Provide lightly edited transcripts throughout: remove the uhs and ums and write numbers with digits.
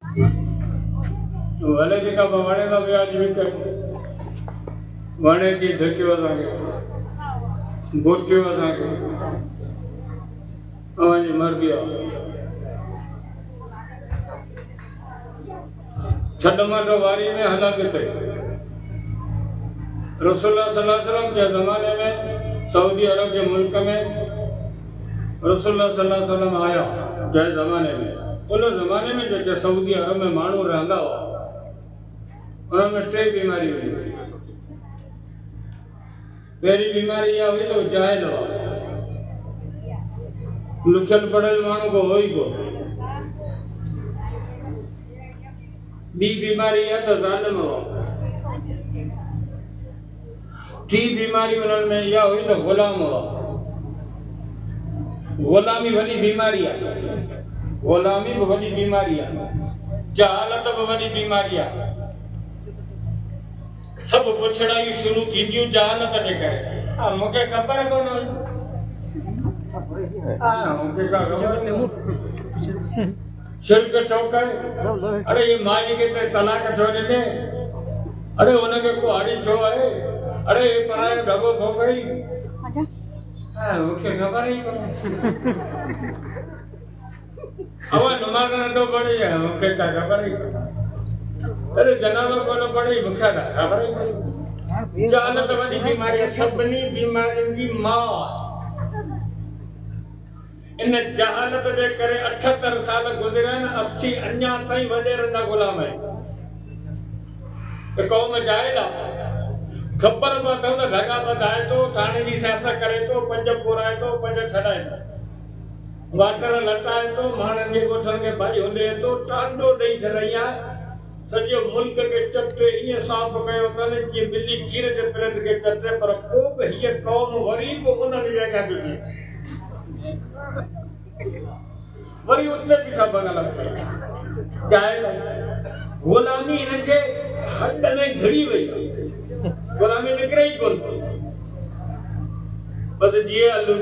भले जेका वणे का ब्याज विकर वणे की धकियो असांखे गोटियो असांखे अवांजी मर्ज़ी आहे छॾमाटो वारी में हलाकत है रसूलुल्लाह सल्लल्लाहु अलैहि वसल्लम के ज़माने में सऊदी अरब के मुल्क में रसूलुल्लाह सल्लल्लाहु अलैहि वसल्लम आया जंहिं ज़माने में उन ज़माने में जेके सऊदी अरब में माण्हू रहंदा हुआ उन में टे बीमारी हुई पहिरीं बीमारी इहा हुई तो जाहिल हुआ लिखियल पढ़ियल माण्हू को हो ई कोन ॿी बीमारी है तो ज़ालिम हुआ टी बीमारी उन्हनि में इहा हुई तो ग़ुलाम हुआ ग़ुलामी वॾी बीमारी आहे ग़ुलामी भी वॾी बीमारी आहे जहालत भी वॾी बीमारी आहे सब पुछड़ाई शुरू थींदियूं जहालत जे करे मूंखे ख़बर कोन हुई मूंखे छा ख़बर शिरक चौक है अरे ये माई के ते तलाक छो ॾिने अरे उनके को हाड़ी छो आहे अरे ये परायो ढगो खो गई मूंखे ख़बर ई कोन अवा नमाज़ नथो पढ़े मूंखे त ख़बर ई अरे जनाब कोन पढ़े मूंखे त ख़बर ई कोन जहालत वॾी बीमारी आहे सभिनी बीमारियुनि जी माउ इन जहालत जे करे 78 साल गुज़रिया आहिनि 80 अञा ताईं वॾेर न गुलाम आहिनि क़ौम जाहिल आहे ख़बर पए अथव त ढगा वधाए थो थाणे जी सियासत करे थो 5 पुराए थो 5 छॾाए थो वाटर लटाए थो माण्हुनि जे ॻोठनि खे भाई होॾे थो टांडो ॾेई छॾई आहे सॼो मुल्क खे चटे ईअं साफ़ कयो अथनि जीअं ॿिली खीर जे पिरत खे चटे पर को बि हीअ क़ौम वरी बि उन्हनि जॻह ॾिसी वरी उते बीठा बनल जाहिल ग़ुलामी इनके हद में घिड़ी वई ग़ुलामी निकिरे ई कोन बस जिए अल्लू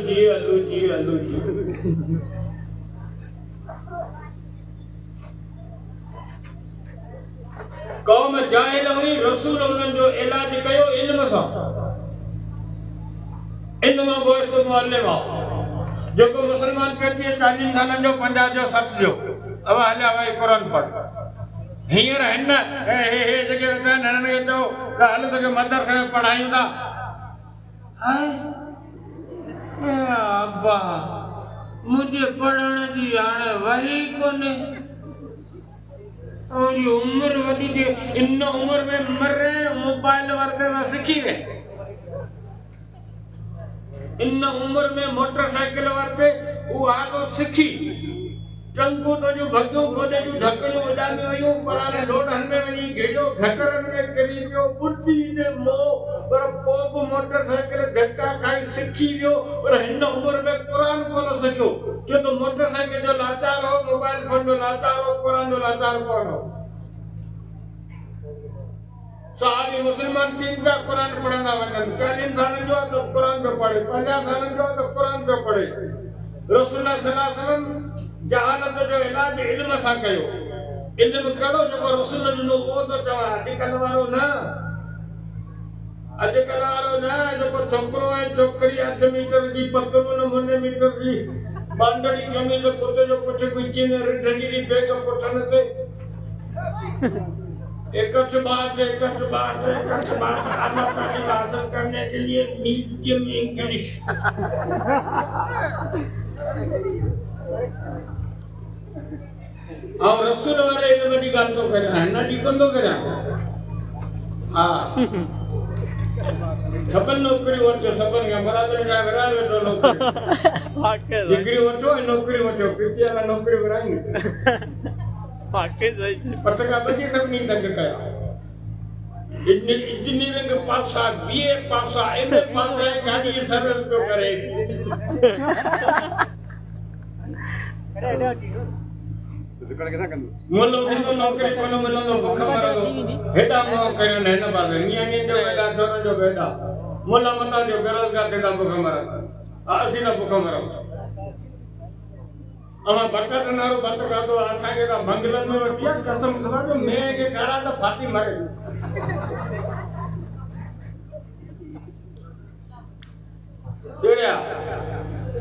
कौम जाहिल हुई रसूल उन्हनि जो इलाज कयो इल्म सां इल्म बोइस्तो मुअल्लिम जेको मुसलमान पेटी 40 सालनि जो 50 जो 60 जो अब हलिया वई कुरान पढ़ हींअर हिन हे जेके वेठा आहिनि हिननि खे चओ त हल तोखे मदरसे में पढ़ायूं था अब्बा मुंहिंजे पढ़ण जी हाणे वही कोन्हे और उम्र वॾी थी इन उम्र में मरे मोबाइल वरते त सिखी वे इन उम्र में मोटरसाइकिल वरते वो आगो सिखी टंगू तो जो भगियो गोदे जो ढकड़ियो उडामी वयो पराने लोडन में वनी घेडो घटरन में करी पियो बुद्धि ने मो पर पोप मोटरसाइकिल झटका खाई सिखी वियो पर हिन उम्र में कुरान कोन सिखियो जो तो मोटरसाइकिल जो लाचार हो मोबाइल फोन जो लाचार हो कुरान जो लाचार कोन हो सारी मुसलमान तीन का कुरान पढ़ना वजन 40 साल जो तो कुरान पे पढ़े 50 साल जो तो कुरान पे पढ़े रसूलुल्लाह सल्लल्लाहु अलैहि वसल्लम जहालत जो इलाज इल्म सां कयो इल्म करो जो रसूल ॾिनो वो तो चवा अॼुकल्ह वारो न जो छोकिरो है छोकरी 8 मीटर जी पतलून मुने मीटर जी बांडड़ी कमी जो कुत्ते जो कुछ कुची ने रिढगी दी बेग पुठन से एकच बात अल्लाह ताला हासिल करने के लिए मीडियम इंग्लिश और रसूल वाले ये बड़ी बात तो करे है ना जी कोन तो करे हां सपन नौकरी वठो सपन के बराबर का बराबर तो नौकरी वाकई डिग्री वठो नौकरी वठो पीपीआर नौकरी वराई वाकई सही पटका बची सब नहीं तक कया इंजीनियरिंग पासा बीए पासा एमए पासा गाड़ी सर्विस तो करे दुकान के ना कंदो मोलो दिनो नौकरी कोन मिलंदो भूख मरंदो हेडा मो करे न न बाबे नियानी जो बेटा छोरो जो बेटा मोला मता जो बेरोजगार के भूख मरंदा असी ना भूख मरंदा अमा बटन नारो बट खाधो असांखे त मंगलनि में वठी आहे कसम खबर जो मैं के कारा त फाती मरे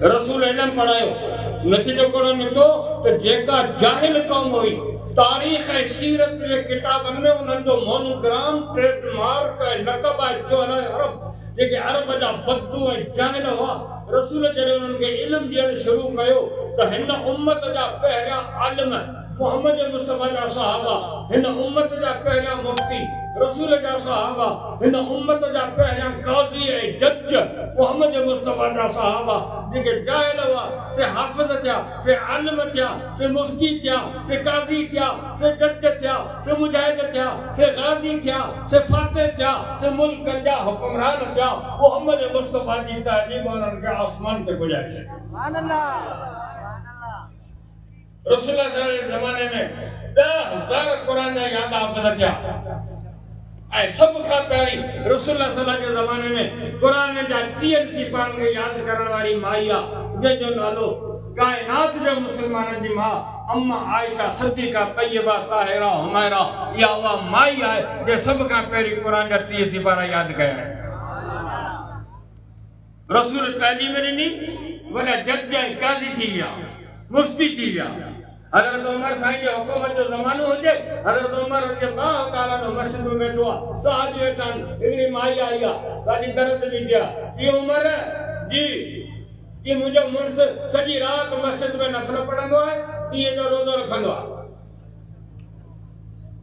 रसूल इल्म पढ़ायो नतीजो कोन निकतो त जेका जाहिल क़ौम हुई तारीख़ ऐं सीरत जे किताबनि में उन्हनि जो मोनोग्राम ट्रेडमार्क ऐं लक़ब आहे जो अरब जेके अरब जा बद्दू ऐं जाहिल हुआ रसूल जॾहिं उन्हनि खे इल्म ॾियणु शुरू कयो त हिन उम्मत जा पहिरियां आलिम मोहम्मद मुस्तफ़ा जा सहाबा हिन उम्मत जा पहिरियां मुफ्ती रसूल जा सहाबा हिन उम्मत जा पहिरियां काज़ी ऐं जज मोहम्मद मुस्तफ़ा जा सहाबा जेके जाहिल हुआ से हाफ़िज़ थिया से आलिम थिया से मुफ्ती थिया से काज़ी थिया से जज थिया से मुजाहिद थिया से गाज़ी थिया से फातिह थिया से मुल्क जा हुक्मरान थिया मोहम्मद मुस्तफ़ा जी तालीम उन्हनि खे आसमान ते पुॼाए छॾियो सुभान अल्लाह रसूल जे ज़माने में 10,000 कुरान जा याद हाफ़िज़ थिया ऐं सब खां पहिरीं रसूल सल्लल्लाहु जे ज़माने में कुरान जा 30 सिपाहियुनि खे यादि करण वारी माई आहे जंहिंजो नालो काइनात जो मुस्लमाननि जी मां अम्मा आयशा सिद्दीक़ा तय्यबा ताहिरा हुमैरा इहा उहा माई आहे जे सब खां पहिरीं कुरान जा 30 सिपारा यादि कया रसूल तालीम ॾिनी वॾा जज ऐं काज़ी थी विया मुफ्ती थी विया हज़रत उमर साईं जे हुकूमत जो ज़मानो हुजे हज़रत उमर जे 12 साल जो मस्जिद में वेठो आहे सहाबी वेठा आहिनि हिकिड़ी माई आई आहे ॾाढी दर्द ॾिठी आहे की उमर जी की मुंहिंजो मुड़ुस सॼी राति मस्जिद में नफ़िल पढ़ंदो आहे ॾींहं जो रोज़ो रखंदो आहे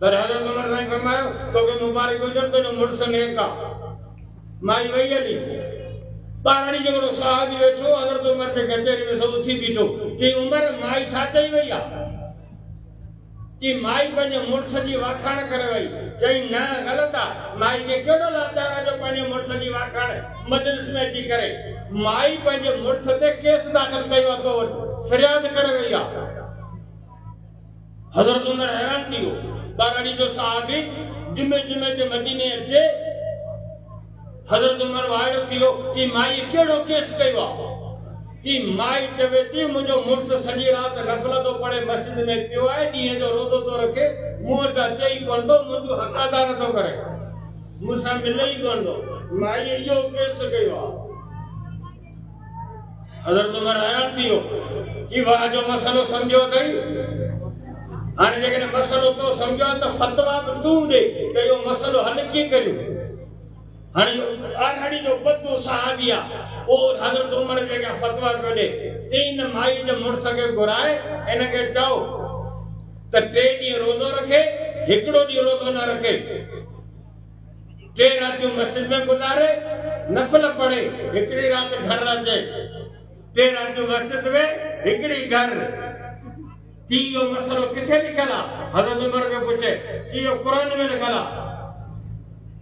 पर हज़रत उमर साईं फरमायो तोखे मुबारक हुजनि तुंहिंजो मुड़ुस नेक आहे माई वई हली ॿारड़ी जो सहाबी वेठो हज़रत उमर जे कचहरी में सब उथी बीठो कि उमर माई छा चई वई आहे कि माई पंहिंजे मुड़ुस जी वाखाण करे वई चई न ग़लति आहे माई खे कहिड़ो लाचार आहे जो पंहिंजे मुड़ुस जी वाखाण मजलिस में अची करे माई पंहिंजे मुड़ुस ते केस दाख़िल कयो आहे तो फरियाद करे वई आहे हज़रत उमर हैरान थी वियो ॿारड़ी जो सहाबी जुमे ते मदीने अचे हज़रत उमर वाइड़ो थी वियो कि माई कहिड़ो केस कयो आहे कि माई चवे थी मुंहिंजो मुड़ुस सॼी राति नफ़िल थो पढ़े मस्जिद में पियो आहे ॾींहं जो रोज़ो थो रखे मूं वटि अचे ई कोन थो मुंहिंजो हक़ अदा नथो करे मूंसां मिले ई कोन थो माई इहो केस कयो आहे हज़रत उमर हैरान थी वियो कि वाह जो मसइलो सम्झो अथई हाणे जेकॾहिं मसइलो तो सम्झो त फतवा बि तूं ॾे त इहो मसइलो हल कीअं करियूं हाणे आरहड़ी जो बद्दू सहाबी आहे ओ हज़रत उमर जे अॻियां फतवा पियो ॾे तीन माई जे मुड़ुस खे घुराए हिन खे चओ त 3 ॾींहं रोज़ो रखे हिकिड़ो ॾींहुं रोज़ो न रखे 3 रातियूं मस्जिद में गुज़ारे नफ़िल पढ़े हिकिड़ी राति घर अचे 3 रातियूं मस्जिद में हिकिड़ी घर थी इहो मसइलो किथे लिखियलु आहे हज़रत उमर खे पुछे इहो क़ुरान में लिखियलु आहे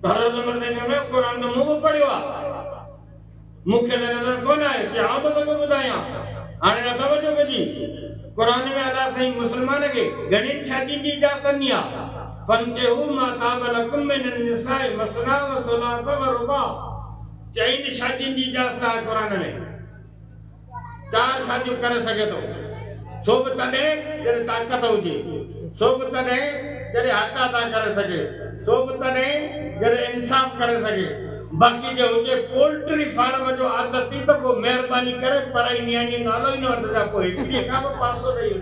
हज़रत उमर ने चयो क़ुरान तो मूं पढ़ियो आहे मूंखे नज़र कोन आहे कि आउं तो तोखे ॿुधायां हाणे न तवजो कजी क़ुरान में अल्लाह साईं मुस्लमान खे घणी शादी जी इजाज़त ॾिनी आहे फंकिहू मा ताब लकुम मिन निसाए मसना व सुलास व रुबा 4 शादियुनि जी इजाज़त आहे क़ुरान में 4 शादियूं करे सघे थो छो बि तॾहिं जॾहिं ताक़त हुजे छो बि तॾहिं जॾहिं हक़ अदा करे सघे छो बि तॾहिं जॾहिं इंसाफ़ करे सघे बाक़ी जो हुजे पोल्ट्री फार्म जो आदत थी त पोइ महिरबानी करे पढ़ाई नियाणी नालो ई न वठंदा पोइ हिकिड़ी खां बि पासो ॾेई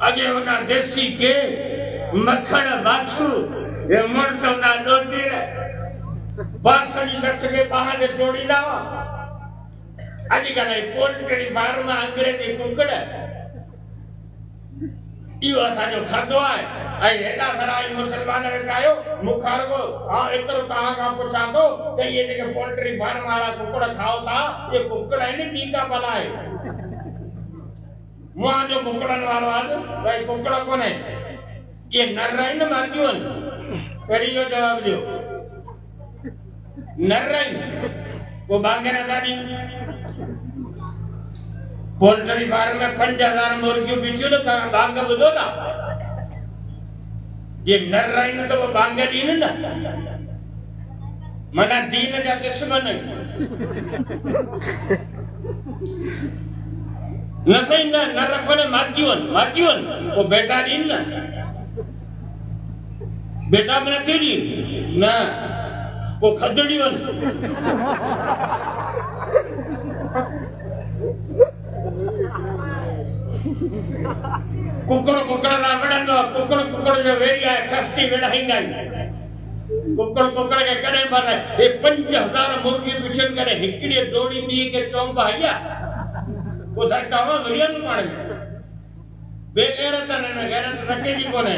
अॻे वॻा देसी के मखण बाछू हे मुड़ुस हूंदा ॾोती बासणी नच खे ॿाह ते जोड़ींदा हुआ अॼुकल्ह पोल्ट्री फार्म अंग्रेजी कुकड़ इहो असांजो खाधो आहे ऐं हेॾा सारा मुस्लमान वेठा आहियो मूंखां रुॻो एतिरो तव्हां खां पुछां थो त इहे जेके पोल्ट्री फार्म वारा कुकड़ खाओ था इहे कुकड़ आहिनि ॿी का भला आहे मुंहिंजो कुकड़नि वारो आहे भई कुकड़ कोन्हे इहे नर आहिनि मादियूं आहिनि पहिरीं इहो जवाबु ॾियो नर आहिनि पोइ बांगे न था ॾियूं पोल्ट्री फार्म में 5000 मुर्गियूं बीठियूं न तव्हां बांग ॿुधो था ये नर आहिनि त पोइ बांग ॾीनि न मना दीन जा दुश्मन न सही न रखने मातिवन वो बेटा दीन ना बेटा में तेरी ना वो खदड़ियन कुकड़ ना वड़ंदो कुकड़ जो वेरिया कस्ती वेड़ाईंदा कुकड़ के करे माने ये 5000 मुर्गी पिछन करे हिकड़ी डोड़ी दी के चौंब आया वो धक्कावा गरियन पाणे बेगैरत ने गैरत रखे जी कोने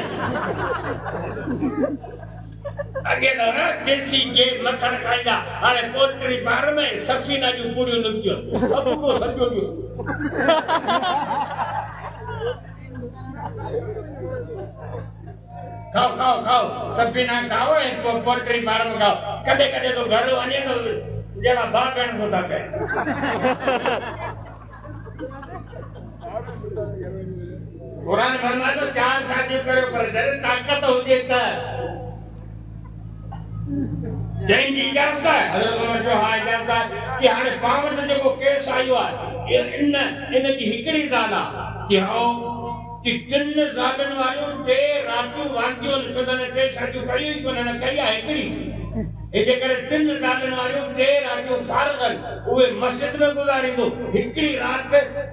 आगे ना देसी जे मखण खाईंदा हाणे पोल्ट्री फार्म में सफीना जो पूड़ियो लुकियो सब को सजो दियो खाओ सफीना खाओ एक पोल्ट्री फार्म खाओ कदे तो घर वने तो जेड़ा बा भेण तो थाके कुरान फरमा तो 4 शादी करो पर जरे ताकत हुजे त जैन जी इजाज़त है हज़रत उमर जो हा इजाज़त कि हाणे पावट जेको केस आयो आहे इन जी हिकड़ी ज़ाल आहे कि आओ कि 3 ज़ालनि वारियूं 2 रातियूं वांदियूं छॾनि 2 शादियूं कयूं ई कोन कई आहे हिकड़ी एजे करे 3 ज़ालनि वारियूं 2 रातियूं फारगन उहे मस्जिद में गुज़ारींदो हिकड़ी रात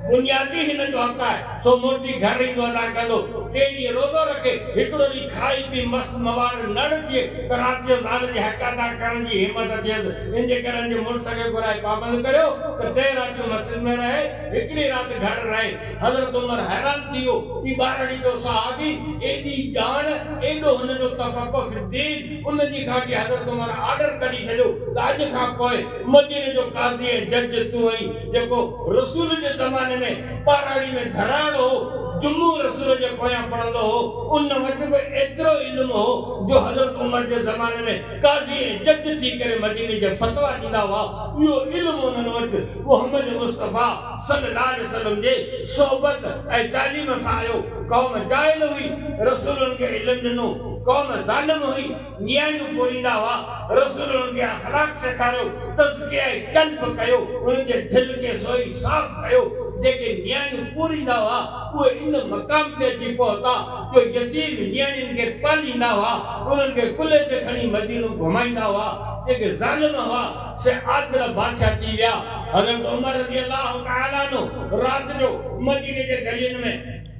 बुनियादी हिन जो हक़ आहे सो मोटी घर ईंदो अदा कंदो 2 ॾींहं रोज़ो रखे हिकिड़ो ॾींहुं खाई पी मस्त मवाड़ न थिए त राति जो ज़ाल जी हक़ अदा करण जी हिमत थिएसि इन जे करे जे मुड़ुस खे घुराए पाबंद करियो त 2 रातियूं मस्जिद में रहे हिकड़ी राति घर रहे हज़रत उमर हैरान थी वियो कि ॿारड़ी जो सहाबी एॾी ॼाण एॾो हुन जो तफ़क़ुह फिद्दीन उन जी खां कि हज़रत उमर ऑर्डर कढी छॾियो त अॼु खां पोइ मदीने जो काज़ी ऐं जज तूं आई जेको रसूल जे ज़माने में ॿारड़ी में धराड़ो हो जुम्मू रसूल जे पोयां पढ़ंदो हो उन वटि बि एतिरो इल्मु हो जो हज़रत उमर जे ज़माने में काज़ी ऐं जज थी करे मदीने जे फतवा ॾींदा हुआ इहो इल्मु उन्हनि वटि मुहम्मद मुस्तफ़ा सल्लल्लाहु अलैहि वसल्लम जे सोबत ऐं तालीम सां आयो क़ौम जाहिल हुई रसूलनि खे इल्मु ॾिनो क़ौम ज़ालिम हुई न्यायूं पोरींदा हुआ रसूलनि खे अख़लाक़ सेखारियो तज़किया क़ल्ब कयो उन्हनि जे दिलि खे सोई साफ़ कयो जेके न्यायूं पूरींदा हुआ उहे इन मक़ाम ते अची पहुता जो यतीम न्याणियुनि खे पालींदा हुआ उन्हनि खे कुल्हे ते खणी मदीनो घुमाईंदा हुआ जेके ज़ालिम हुआ से आदिल बादशाह थी विया हज़रत उमर रज़ी अल्लाह तआला नो राति जो मदीने जे गलियुनि में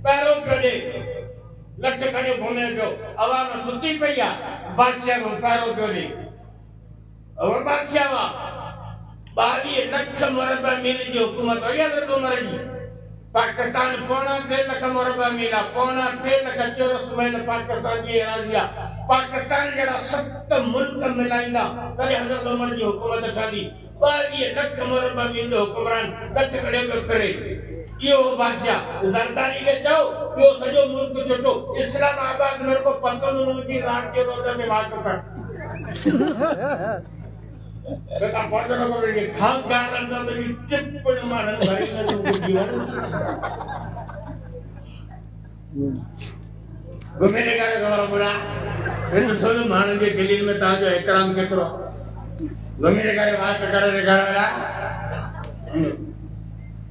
पैरो पियो ॾे लठ खणी घुमे पियो आवाम सुती पई आहे बादशाह को पैरो पियो ॾे और बादशाह हुआ 22 लख मुरबा मील जी हुकूमत हुई हज़रत उमर जी पाकिस्तान 3.5 लख मुरबा मील आहे 3.5 लख चौरस मील पाकिस्तान जी एराज़ी आहे पाकिस्तान जहिड़ा 7 मुल्क मिलाईंदा तॾहिं हज़रत उमर जी हुकूमत ठहंदी 22 लख मुरबा मील जो हुक्मरान कच्छ खड़े पियो करे यो बादशाह जरदारी के जाओ यो सजो मुल्क छुटो इस्लामाबाद मेरे को पता नहीं कि रात के रोजे में बात कर बेटा पढ़ने को बोलेंगे खान गाना अंदर मेरी टिप्पणी मारने भाई ने जो जीवन वो मेरे घर का बड़ा फिर तो सब मारने के दिल में था जो इकराम के तो वो मेरे घर बात कर रहे घर वाला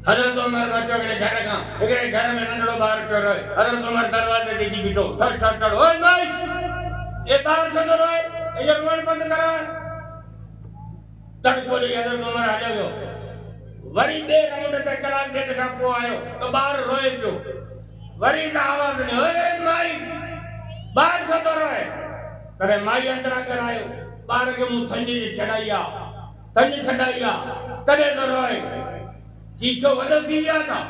हज़रत उमर बच्चों के घर का एक घर में नंढड़ो बाहर पियो रहे हज़रत उमर दरवाजे ते जी बीठो ठक ठक ठक ओए भाई ये तार छॾो रोए ये रोड बंद करा तक बोली हज़रत उमर हलियो वियो वरी ॿिए राउंड ते कलाक ॾेढ खां पोइ आयो त ॿार रोए पियो वरी त आवाज़ ॾिनो ओए माई ॿार छो थो रोए तॾहिं माई अंदरां करायो ॿार खे मूं थंज छॾाई आहे तॾहिं थो रोए चीचो वॾो थी विया था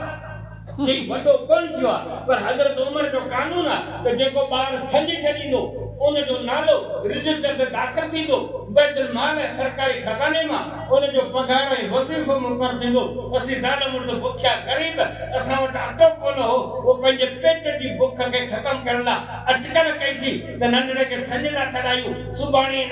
जी वॾो कोन थियो आहे पर हज़रत उमर जो कानून आहे त जेको ॿार थंज छॾींदो उन जो नालो रजिस्टर ते दाख़िल थींदो बैतुल माल सरकारी खज़ाने मां उन जो पगार ऐं वज़ीफ़ो मुक़ररु थींदो असीं ज़ाल मुड़ुस बुखिया ग़रीब असां वटि अटो कोन हो उहो पंहिंजे पेट जी बुख खे ख़तमु करण लाइ अटकल कईसीं त नंढड़े खे थंज न छॾायूं सुभाणे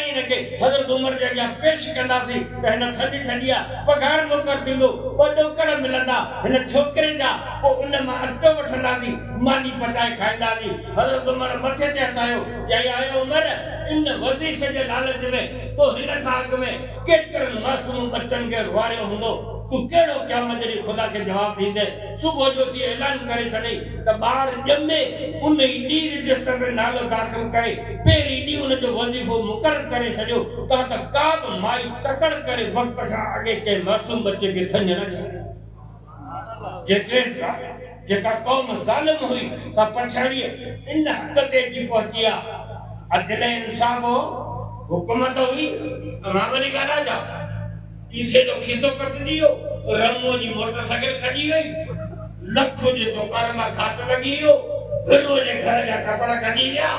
हिनखे हज़रत उमर जे अॻियां पेश कंदासीं त हिन थंज छॾी आहे पगार मुक़ररु थींदो ॿ ॾोकर मिलंदा हिन छोकिरे जा पोइ उन मां अटो वठंदासीं मानी पचाए खाईंदासीं हज़रत उमर मथे ते हथायो चई आयो उमर इन वज़ीफ़े जे लालच में तो हिन साग में केतिरनि मासूम बच्चनि खे रुआरियो हूंदो। तू कहिड़ो क़यामत ॾींहुं ख़ुदा खे जवाब ॾींदे? सुबुह जो थी ऐलान करे छॾई त ॿार ॼमे उन ई ॾींहुं रजिस्टर में नालो दाख़िल करे पहिरीं ॾींहुं उन जो वज़ीफ़ो मुक़ररु करे छॾियो त का बि माई तकड़ करे वक़्त खां अॻे कंहिं मासूम बच्चे खे थञ न छॾे। जेका क़ौम ज़ालिम हुई का पछाड़ीअ इन हद ते अची पहुची आहे। अदल इंसाफ हो, हुकूमत हुई, मामूली ॻाल्हि आहे। ईसे जो खिसो कटजी वियो, रमो जी मोटरसाइकिल खॼी वई, लखो जे दुकान में खात लगी वियो, फिरो जे घर जा कपड़ा खॼी विया,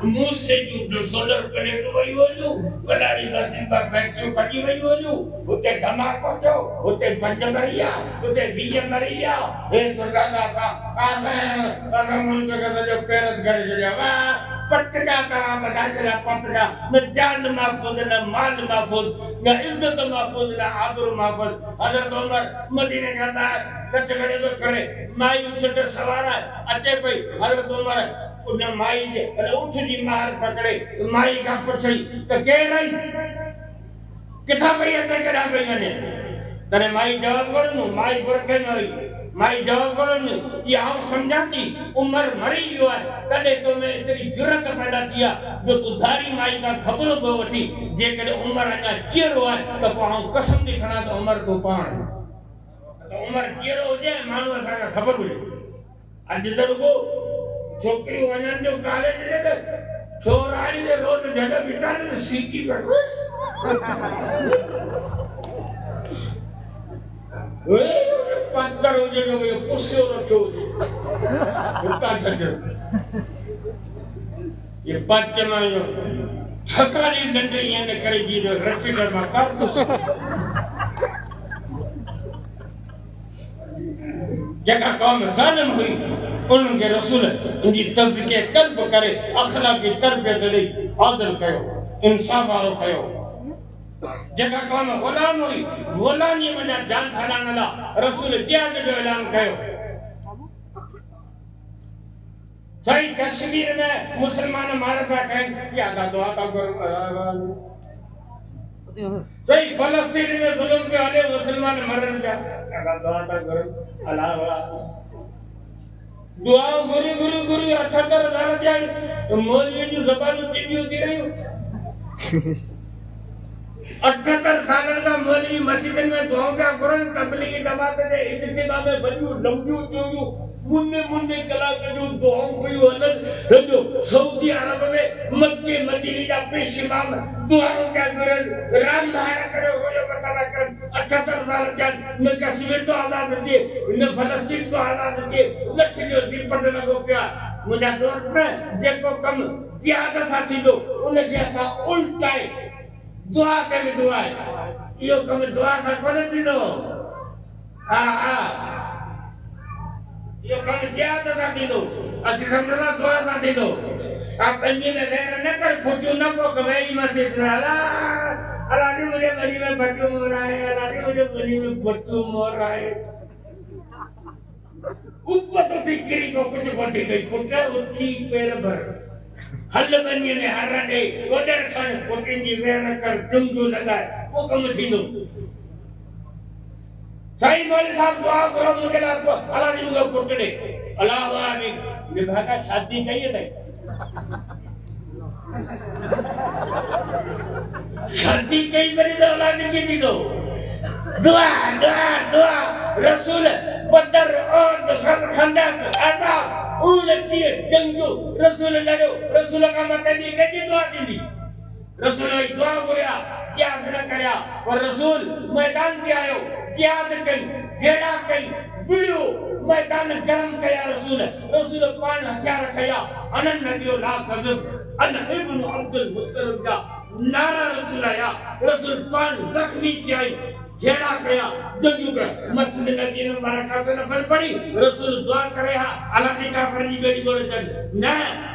मुंह से जो सोलर प्लेट वई वञू, वॾारी नसीबा फैक्ट्रियूं खॼी वई वञू, हुते धमाको थियो, हुते 5 मरी विया, हुते 20 मरी विया। हे सुल्ताना असां मुल्क खे सॼो पेरस करे छॾियो। वाह पटका का बदाजरा पटका न जान महफूज न माल महफूज न इज्जत महफूज न आबरू महफूज। हज़रत उमर मदीने का कच्छ खड़े तो करे माई उछट सवारा अचे पई। हज़रत उमर उन माई जे उठ जी मार पकड़े माई का पुछई त केर आई किथा पई अचे केड़ा पई वने। तने माई जवाब करनु माई बुरखे में हुई। माई जवाब करनु कि आऊं समझा थी उमर मरी गयो है तडे तो में तेरी जुरत पैदा थिया जो तू धारी माई का खबर पे वठी जे करे उमर अना जीरो है तो आऊं कसम थी खणा तो उमर तो पाण तो उमर जीरो हो जाए मानो असा का खबर हुई। अज दरगो छोकरी वणन जो कॉलेज ले छोराड़ी दे रोड जगह बिठाने सीटी पर ओए पत्थर हो जो ये पुष्यो रखो उनका जगह ये बच्चे में छकारी डंडे ये ने करे जी जो रखी कर मा कर तो जगह कौम जालिम हुई उनके रसूल उनकी तज़किया कल्ब करे अखलाकी तरबियत दे आदल कयो इंसाफ वालो कयो। जगह कौम गुलाम हुई गुलामी में जान छड़ाने ला रसूल जिहाद जो ऐलान कयो। सही कश्मीर में मुसलमान मार पा कहीं क्या दुआ का करो। सही फलस्तीन में जुल्म के वाले मुसलमान मरन जा दुआ का करो अल्लाह दुआ गुरु गुरु गुरु 78,000 जान मौलवी की ज़बान टिकी होती रही। 78 साल का मौलवी मस्जिद में दुआ का कुरान तबलीगी जमात दे इज्तिमा में बजू लंबियो चोयो मुन्ने मुन्ने कला के जो दुआ कोई वलन जो सऊदी अरब में मक्के मदीने जा पेश इमाम दुआ का कुरान राम धारा करे हो पता ना कर 78 साल जान न कश्मीर तो आजाद दिए न फलस्तीन तो आजाद दिए न जो दीपट लगो क्या मुझे दोस्त में जेको कम जिहाद साथी दो उन जैसा उल्टा दुआ के भी दुआ है यो कम दुआ सा कोने दिनो हां यो कम जिहाद साथी दो असि समझला दुआ साथी दो आप पंजी में लेर न कर फुटू न को कमाई मस्जिद में अल्लाह ने मुझे बड़ी में बच्चों मोर रहा है अल्लाह ने मुझे बड़ी में बच्चों मोर रहा है ऊपर तो फिक्री को कुछ बोटी गई फुटा उठी पैर भर हल बनिए ने हरडे ओडर खन कोटिन जी वेर कर जुंजू लगाए वो कम थींदो। सही मौलवी साहब दुआ करो मुझे आपको अल्लाह ने मुझे पुटड़े अल्लाह आमीन विभागा शादी कहिए थे शादी कई बड़ी तो अल्लाह ने की दी दो दुआ दुआ दुआ रसूल बदर और खंदक ऐसा उलटी जंगजू रसूल लड़ो रसूल का मतलब ये कैसी दुआ दी रसूल ने दुआ बोया क्या न करया और रसूल मैदान से आयो जिहाद कई जेड़ा कई वीडियो मैदान गरम कया रसूल रसूल पान हथियार कया अनन नबियो ला कज़ब अन इब्न अब्दुल मुत्तलिब का नारा रसूल आया रसूल पान जख्मी चाहिए जेड़ा कया जंगजू का मस्जिद नबी में बरकत नफल पड़ी रसूल दुआ करे हा अल्लाह की काफर जी बेड़ी बोले चल न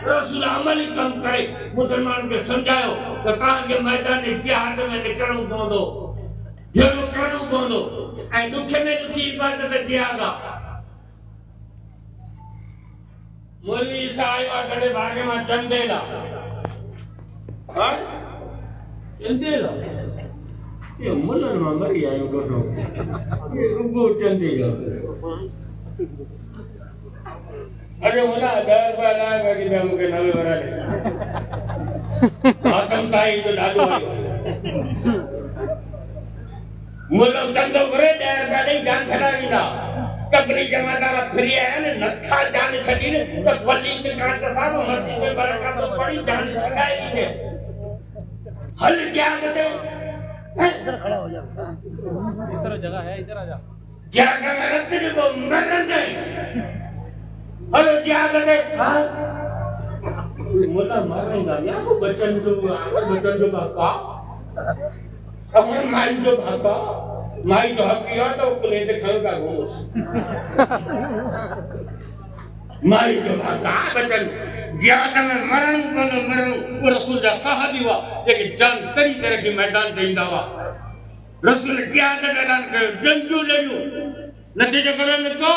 रसूल अमली कम करे मुसलमान के समझायो तो कहा के मैदान जिहाद में निकलू पवंदो जेको करणो पवंदो ऐं दुखे में दुखी इबादत जिहाद मौलवी साहिब गड़े भागे में चंदेला हां चंदेला ये मुल्लन में मरी आयो करो ये रुगो चंदेला अरे मुला 10 रुपया लाया गाड़ी में मुके नवे भरा ले खत्म थाई तो डालो मुल्लो चंदो करे 10 रुपया नहीं जान छड़ावी दा कबरी जमादार फिरी आया ने नखा जान छड़ी ने तो वली के कांच साहब मसीह में बरकत तो पड़ी जान छड़ाई है हल क्या कहते हो इधर खड़ा हो जा, इस तरह जगह है, इधर आ जा। जगह में रखते को मरन जाए हेलो क्या कहते हां मोला मारेगा या को बच्चन जो भागा अब माई जो भागा माई तो हकिया तो कुले से खलका घोस माई जो भागा बच्चन ज्यादा में मरण वो रसूल जा साहबी हुआ जेके जान तरी तरह के मैदान ते ईंदा हुआ रसूल जिहाद ऐलान कयो जंगजू लड़ियो नतीजो करण तो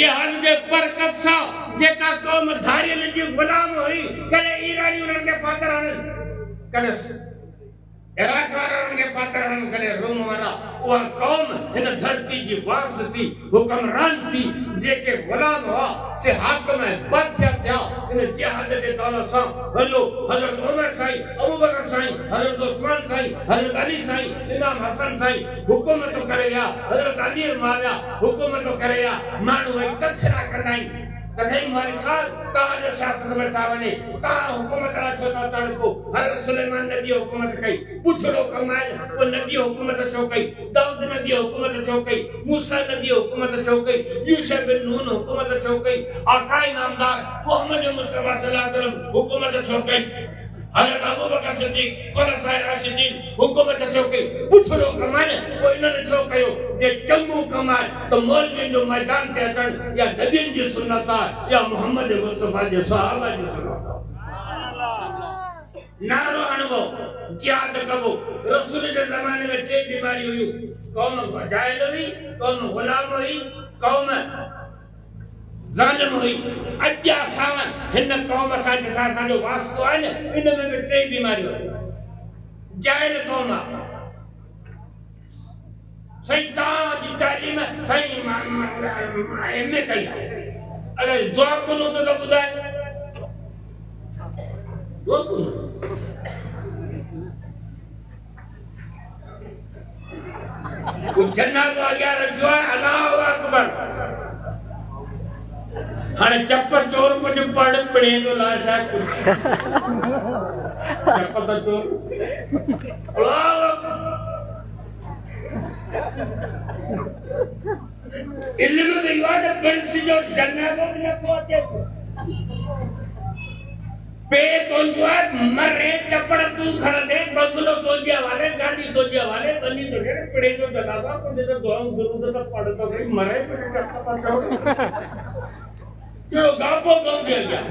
जिहाद जे बरकत सां जेका कौम धारियल जी गुलाम हुई कने ईरानी उन्हनि खे पातर हणनि कने इराक वारा उन्हनि खे पातर हणनि कने रोम वारा उहा कौम हिन धरती जी वास थी हुक्मरान थी जेके गुलाम हुआ से हाकिम बादशाह थिया इन जिहाद जे दौलत सां हलो हज़रत उमर साईं अबू बकर साईं हज़रत उस्मान साईं हज़रत अली साईं इमाम हसन साईं हुकूमत करे या हज़रत अमीर माला हुकूमत करे या माण्हू एक तछरा कंदा आहिनि तॾहिं मारी साल तव्हांजो शासन में सा वञे तव्हां हुकूमत लाइ छो था तड़को हज़रत सुलेमान नबी हुकूमत कई पुछड़ो कमाए वो नबी हुकूमत छो कई दाऊद नबी हुकूमत छो कई मूसा नबी हुकूमत छो कई यूसुफ बिन नून हुकूमत छो कई आका इनामदार मोहम्मद मुस्तफा सल्लल्लाहु अलैहि वसल्लम हुकूमत छो कई हज़रत अबू बकर सिद्दीक़ खुलफाए राशिदीन हुकूमत छो कई पुछड़ो कमाए वो इन्हनि छो कयो जे चङो कमाए तो मौलवी जो मैदान ते अचण या नबियन जी सुन्नत आहे या मोहम्मद मुस्तफा जे सहाबा जी सुन्नत नारो अनुभव याद कबो रसूल जे ज़माने में टे बीमारी हुई कौम जाहिल हुई कौम गुलाम हुई कौम ज़ालिम हुई अॼु असां हिन कौम सां जंहिंसां असांजो वास्तो आहे न इन में बि टे बीमारियूं जाहिल कौम आहे सही ताजी तालीम सही एमए कई अरे दुआ कोन तो ॿुधाए दुआ कोन जन्नत अॻियां रखियो आहे अल्लाहु अकबर हाणे चप चोर कुझु पढ़ पढ़े तो लाशा कुझु चप तो चोर अल्लाहु अकबर इल्म में युवा प्रिंस जो जन्नत में न पहुंचे पे तो जो मरे चपड़ तू खड़ा दे बंगलो तो दिया वाले गाड़ी तो दिया वाले तनी तो रे पड़े जो जगावा को दे तो दुआ गुरु तो पढ़ तो गई मरे पे चक्का पाछो जो गापो तो दे गया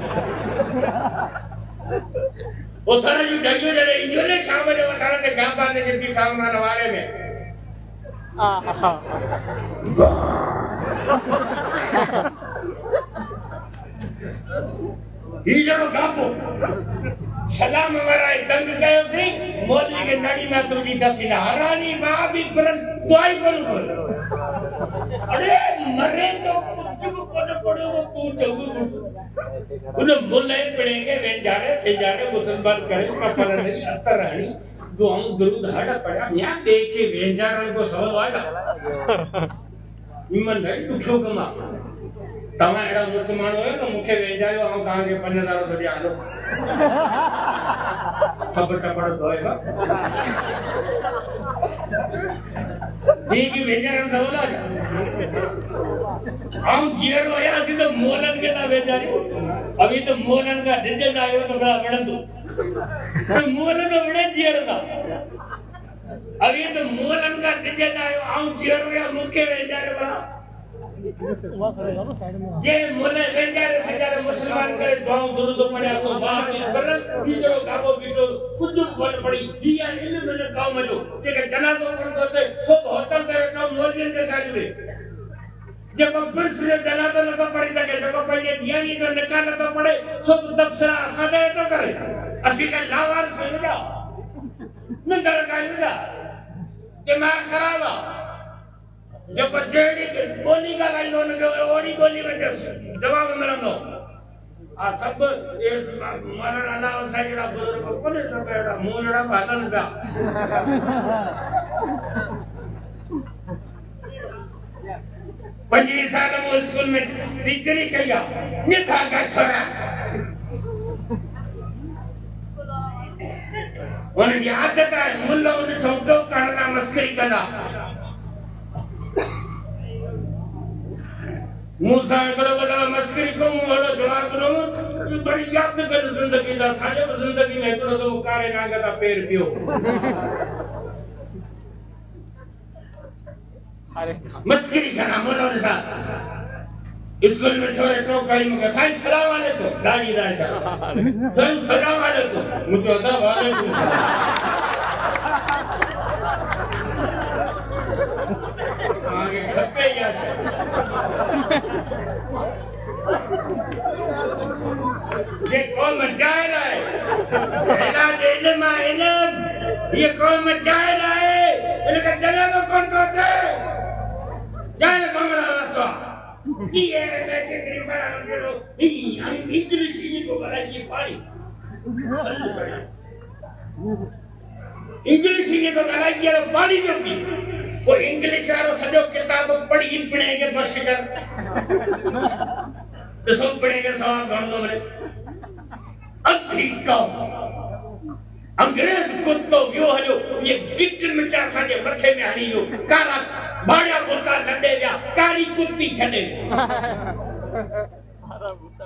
वो सारा जो जगियो जड़े इयो ने शाम जो वटारा के गापा ने के पीछा मारने वाले में ही जड़ो गापो सलाम वारा दंग गयो थी मौलवी के नड़ी में तुरी दसिला हरानी मां भी परन दुआई कोन अरे मरे तो कुछ कोन पड़ो वो तू जगू उन मुल्ले पड़ेंगे वे जाने से जाने मुसलमान करे कफर नहीं अतर रानी दुआओं दुरूद हट पड़ा या देखे वेंजारन को सवाल आएगा इमन नहीं दुखो कमा तमा एड़ा मुसलमान हो तो मुखे वेंजायो हम कहां के 5000 रुपया आलो सब टपड़ होएगा दी की वेंजारन सवाल आ हम जीरो या तो मोलन के ना वेंजारी अभी तो मोलन का डिटेल आयो तो बड़ा बड़ंदू मोलन बड़े जीरो का अभी तो मोलन का डिटेल आयो हम जीरो या मुखे वेंजारे बड़ा ये मोले वेंजारे सजारे मुसलमान करे दुआओं दुरूद पढ़या तो वाह की करन बीजो गाबो बीजो कुछ कोन पड़ी दिया इल्म ने काम जो जेके जनाजो पढ़तो से सब होटल ते वेठो मौलवी के गाड़ी में जेको प्रिंस जो जनाज़ो न तो पढ़ी सके जेको पंहिंजे धीअणी जो निकाह न तो पढ़े सो तबसरा असांजे तो करे असीं का लावार समझा नंदर कायदा दिमाग खराब आहे जेको जहिड़ी ॿोली ॻाल्हाईंदो हुनखे ओड़ी ॿोली में जवाब मिलंदो आ सब ये मरण अलावा साईं जहिड़ा बुज़ुर्ग कोन्हे सभु अहिड़ा मुंहुं जहिड़ा हलनि पिया पंजी साल मूं स्कूल में टीचरी कई आहे निभा का छोरा हुनजी आदत आहे मुल्ह उन छोकिरो करण मस्करी कंदा मूसा हिकिड़ो वॾो मस्करी कयूं ओड़ो जवाब ॾिनो बड़ी यादि कर ज़िंदगी जा साॼो ज़िंदगी में हिकिड़ो दफ़ो कारे नांग तां पेर पियो मस्करी करा मोनो सा स्कूल में छोरे टोकाई मूंखे साईं सलाम वालेकुम दाढ़ी दाढ़ी साईं सलाम वालेकुम मूंखे अदा वालेकुम आगे खपे या ये कौम जाहिल है इलाज इल्म ये कौम जाहिल है इनका जन्म कौन को थे जाहिल कौम रास्ता ये बैठे गरीब वालों ये इंग्लिश ही को बोला ये पाई इंग्लिश ही को बोला ये पानी जो पी वो इंग्लिश वालो सॼो किताब पढ़ी पढ़े के बस कर तो सब पढ़ेंगे सवाल गणो मिले अधिक अंग्रेज कुत्तो वियो हलियो ये गिट मिटा साजे मथे में हली वियो काला बाड़ा बोता लंडे जा कारी कुत्ती छडे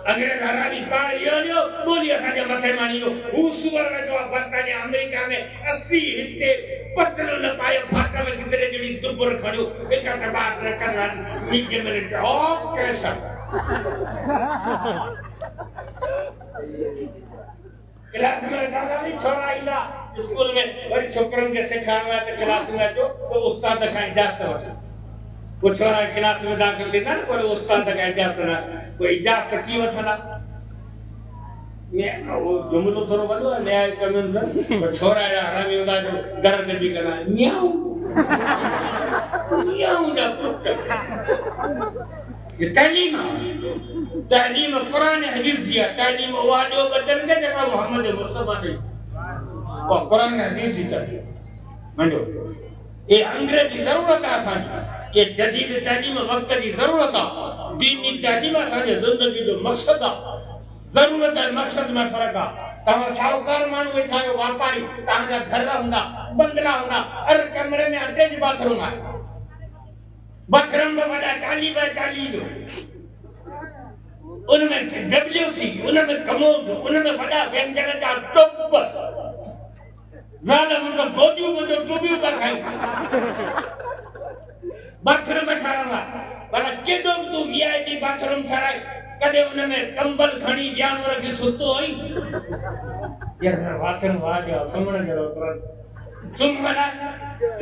अंग्रेज हरानी पाण यो लियो बोली असाजे मथे में हली वियो हू सुअर जो बर्तानिया अमेरिका में 80 हिते पतलो न पाए फाटा में कितरे जड़ी दुबर खड़ो एक से बात करना नीचे में ओ कैसा क्लास में दादा नहीं छोरा आइला स्कूल में वरी छोकरन के सिखावा तो क्लास में जो तो उस्ताद का इजाजत वठे वो छोरा क्लास में दाखिल थींदा न पर उस्ताद का इजाजत ना कोई इजाजत की वठना मैं वो जुमलो थोरो वॾो आहे न्याय कानून सां पर छोरा अहिड़ा हरामी हूंदा जो घर में बि कंदा न्याऊ न्याऊ जा पुट ये तालीम कुरान हदीस दिया तालीम वालो बदन के जगह मोहम्मद मुस्तफा ने वो कुरान हदीस दी तालीम मंडो ये अंग्रेजी जरूरत है असांजी ये जदीद तालीम वक्त की जरूरत है दीनी तालीम असांजी जिंदगी जो मकसद है जरूरत है मकसद में फर्क है तव्हां शाहूकार माण्हू वेठा आहियो वापारी तव्हांजा घर हूंदा बंगला हूंदा हर कमरे में अटैच बाथरूम आहे बाथरूम में वॾा 40 बाय 40 जो उनमें डब्ल्यूसी उनमें कमोड उनमें वॾा व्यंजन जा टोप ज़ाल मुंहिंजो गोदियूं मुंहिंजो टूबियूं था खायूं बाथरूम में ठाहिरां भला केॾो बि तूं वीआईपी बाथरूम ठाराए कॾहिं उनमें कंबल खणी जानवर खे सुतो आई यार बाथरूम वाजो सुम्हण जहिड़ो सुम्हण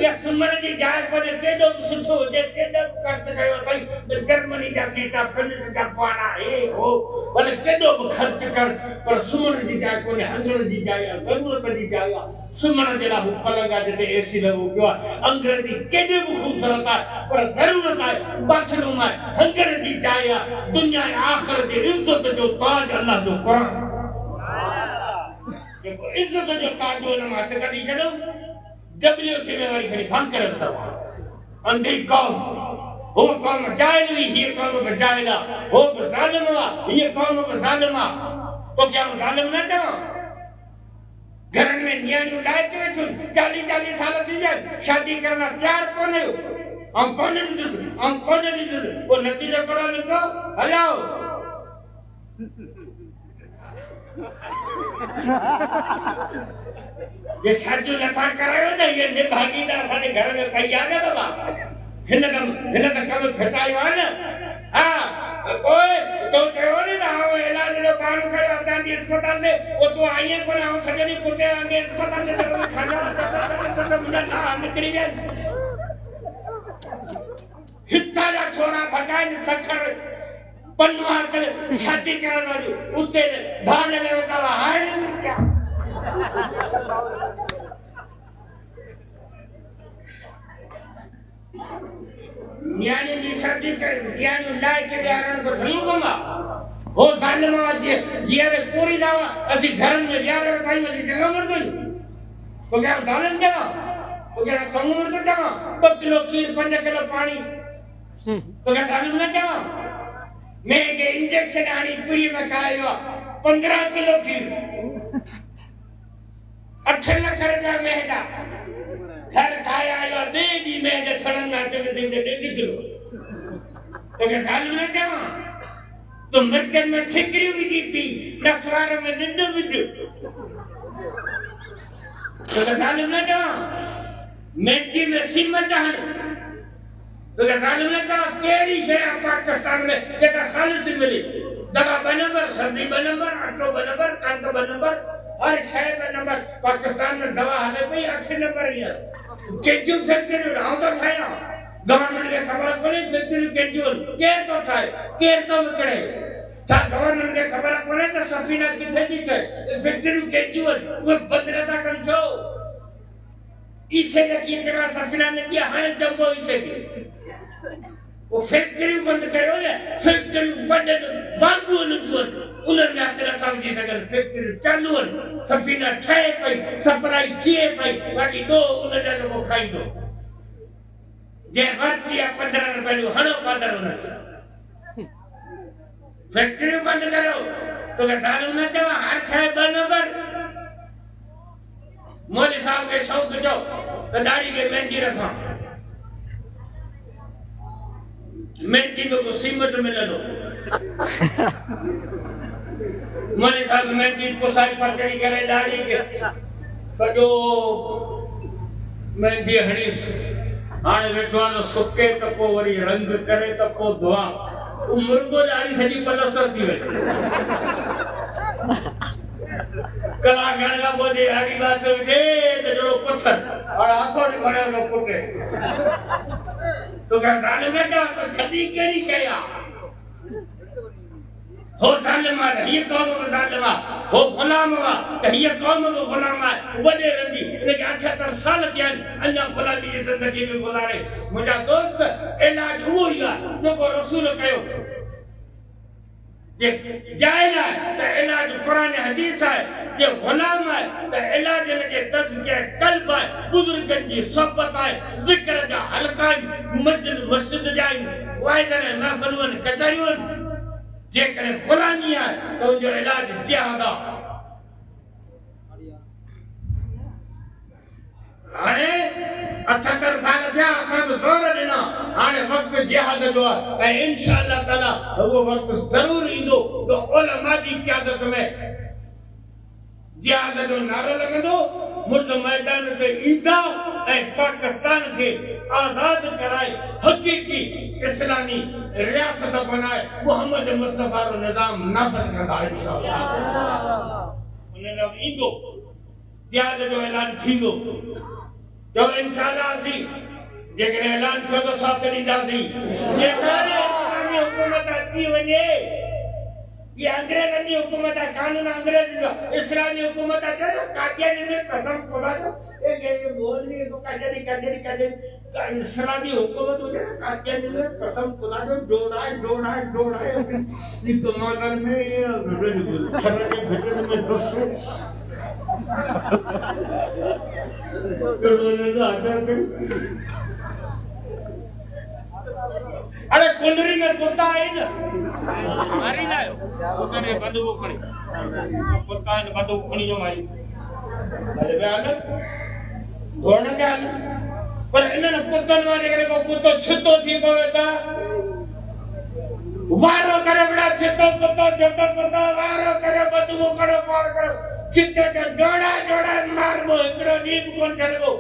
या सुम्हण जी जाइ पर केॾो बि सुठो हुजे केॾो ख़र्च कयो अथई जर्मनी जा सीटा फिनिश जा पाना हे हो भले केॾो बि ख़र्च कर पर सुम्हण जी जाइ कोन्हे हंगण जी जाइ आहे ज़रूरत जी जाइ आहे सुम्हण जे लाइ हू पलंग आहे जिते एसी लॻो पियो आहे अंग्रेजी केॾे बि ख़ूबसूरत आहे पर ज़रूरत आहे बाथरूम आहे हंगण जी जाइ आहे दुनिया ऐं आख़िरत जी इज़त जो ताज अल्लाह जो क़ुरान जेको इज़त जो ताज हुन मां हथ कढी छॾियो डब्ल्यूसी में वरी खणी भंग करे था अंधी कौम वो कौम जाहिल हुई ये कौम में जाहिल है वो ज़ालिम हुआ ये कौम में ज़ालिम है तो क्या हम ज़ालिम न चवा घर में नियाणियूं लाए के वेठियूं 40 साल थी जाए शादी करना तैयार कोन्हे हम कोन्हे ॾिसंदुसि वो नतीजो कहिड़ो निकितो हलाओ ये शादी नथा करायो न ये निभागीदार असांजे घर में पई आहे न बाबा हिन त कम खटायो आहे न हा ओए तो चयो नी त आउं इलाज जो काम कयो असांजी अस्पताल में वो तूं आई कोन आउं सॼी कुटे वांगे अस्पताल में खाना मुंहिंजा नाम निकिरी विया हितां जा छोरा बकायद सखर पनवार करे शादी करण वाली उते भाव लगे बतावा हाय क्या न्याने की शादी कर न्याने लाए के आरण को भूल गमा हो जालिमा जियारे पूरी दावा असि घर में यार काई में जगह मर गई तो क्या जालिम क्या तो क्या कम मर सकता 2 किलो खीर 5 किलो पानी तो क्या जालिम ना क्या मैं के इंजेक्शन आनी पूरी में खाएगा 15 किलो खीर 8 लाख रुपया महंगा घर खाया आयो दे दी मैं जे थड़न ना ते 1.5 किलो तो क्या जालिम ना क्या तो मस्जिद में ठिकरी विधि पी नसवार में निंद विधि तो जालिम ना क्या मेंटी में सीमत हन तो जालिम ना क्या केरी शे पाकिस्तान में जेका खालिस मिली दवा बनबर सब्जी बनबर आटो बनबर कांटो बनबर हर शे बनबर पाकिस्तान में दवा हले पई 8 नंबर है केजू फैक्ट्री राव तो खाया गवर्नमेंट के खबर पड़े फैक्ट्री केजू केर तो विकड़े था गवर्नमेंट के खबर पड़े तो सफीना किथे दिखे फैक्ट्री केजू वो बंद रहता कंचो इसे की सेवा सफीना ने किया हाने जंबो इसे की वो फैक्ट्री बंद करो ने फैक्ट्री बंद बांधो नुजन उलर में तेरा काम जी सकर फैक्ट्री चालू सफीना ठाए पई सप्लाई किए पई बाकी दो उलर को खाई दो जे वर्तिया 15 रुपए हणो पादर उन फैक्ट्री बंद करो तो सालू न चवा हर साहब बनबर मोदी साहब के शौक जो तो दाढ़ी के मेहंदी रखा मेहंदी में को सीमत मिले दो मोदी साहब मेहंदी को सारी पकड़ी करे दाढ़ी के कजो मेहंदी हणी हाणे वेठवानो सुके त को वरी रंग करे त को धुआ मुर्गो दाढ़ी सजी पलस्तर थी वई कला गणगा बोले हरी बात दे त जो पत्थर और आंखों ने खड़े हो पुटे तो क्या जालिम है क्या तो छदी केड़ी शया हो जालिम है ये कौन हो जालिम हो गुलाम हुआ ये कौन हो गुलाम है वडे रंगी लेकिन 78 साल के अन्ना गुलामी की जिंदगी में गुजारे मुझा दोस्त इलाज वो ही जो को रसूल कयो ये जायज है तो इलाज कुरान हदीस है ये गुलाम है तो इलाज के तज़किया कल्ब है बुजुर्गन की सोहबत है जिक्र जा हलका मस्जिद जाई वाइदन महफिलन कचरियन जे करे गुलामी है तो जो इलाज जिहाद हाणे 78 साल थिया असां ज़ोर ॾिना हाणे वक़्तु जिहाद जो आहे ऐं इंशाअल्लाह ताला उहो वक़्तु ज़रूर ईंदो तो उलमा जी क़यादत में जिहाद जो नारो लॻंदो मुर्द मैदान ते ईंदा ऐं पाकिस्तान खे आज़ाद कराए हक़ीक़ी इस्लामी रियासत बनाए मोहम्मद मुस्तफा जो निज़ाम नाफ़िज़ कंदा इंशाअल्लाह उन जो ईंदो जिहाद जो ऐलान थींदो जो इंशाअल्लाह असी जेकर ऐलान थियो तो साथ ॾींदासीं जेकर इस्लामी हुकूमत अची वञे ये अंग्रेजन की हुकूमत है कानून अंग्रेज जो इस्लामी हुकूमत है ना कादियानी में कसम खुदा जो ये बोल नहीं तो कादियानी इस्लामी हुकूमत हो जाए कादियानी में कसम खुदा जो जोड़ा ये तो मगर में ये शरण के भीतर में दोस्तों अरे कुंडरी में कुत्ता है ना मारी ना कुत्ते ने बंदूक खड़ी कुत्ता ने बंदूक खड़ी जो मारी अरे बयान घोड़े के हाल पर इन्हें कुत्तन वाले करे को कुत्तो छितो थी पवेता वारो करे बड़ा छितो कुत्तो छोटो कुत्तो वारो करे बंदूक करो पार करो चित्ते के जोड़ा मार वो एकड़ो नीम कोन चलगो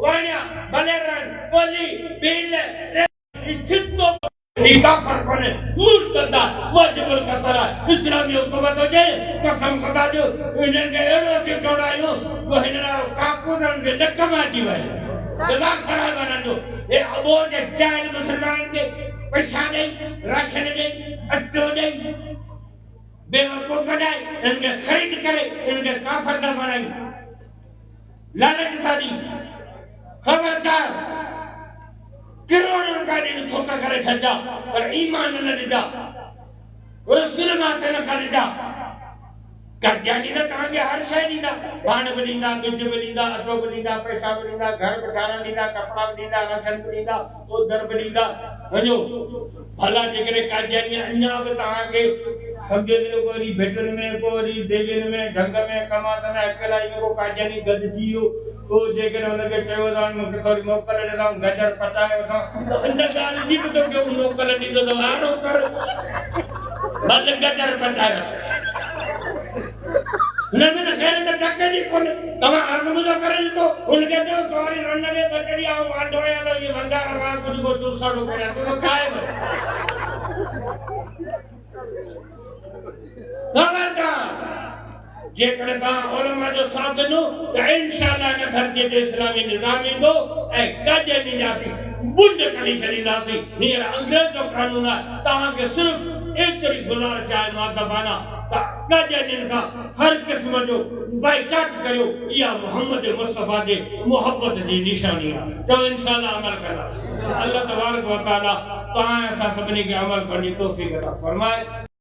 वाया बलेरन कोली बिल चित्तो निका फरकोने मुर्तदा वाजिबुल कतरा इस्लामी हुकूमत हो जाए कसम खुदा जो इन्हें के एरो से जोड़ायो वो हिनरा काकुदन के नकमा दी वई दिमाग खराब बना दो ये अबो जे जाहिल मुसलमान के पैसा दे, राशन दे, अट्टो दे, बेवकूफ बनाए, इनके खरीद करे, इनके काफर न बनाई, लालच सादी, खबरदार, करोड़ों का दिन धोखा करे सच्चा, पर ईमान न दिया, रसूल माते न कर दिया, कर्जा नींदा कहाँ गया हर शय नींदा, बाण बनींदा, बिज बनींदा, अटो बनींदा, पैसा बनींदा, घर बठाना नींदा, कपड़ा बनींदा, राशन बनींदा, तो दर बनींदा, वजो भला जगरे कर्जा नी अन्या बतावा के समझे दिलो कोरी भेटन में कोरी देवन में ढंग में कमात में अकेला ही को कर्जा नी गद दियो तो जेकर उनके चयोदान में कोरी मोकल दे दाऊं गजर पचाए तो अंदर गाल जी तो के मोकल नी तो दवारो कर बल गजर पचाए नमन खेल का टक्के जी कोन तमा आसम जो करे तो उनके तो तोरी रन्न में बकरिया वांडो या ये वंगा रवा कुछ को दूसरो करे तो काय खबरदार जेकॾहिं तव्हां उलमा जो साथ ॾिनो त इंशाअल्लाह इन धरतीअ ते इस्लामी निज़ाम ईंदो ऐं कजे ॾींदासीं बुंड कढी छॾींदासीं हींअर अंग्रेज जो कानून आहे तव्हांखे सिर्फ़ एतिरी गुज़ारिश आहे मुअदबाना त कजे ॾींहं खां हर क़िस्म जो बाइकाट करियो इहा मोहम्मद मुस्तफ़ा जे मोहब्बत जी निशानी आहे त इंशाअल्लाह अमल कंदासीं अल्लाह तबारक व तआला तव्हां असां सभिनी खे अमल करण जी तौफ़ीक़ अता फरमाए।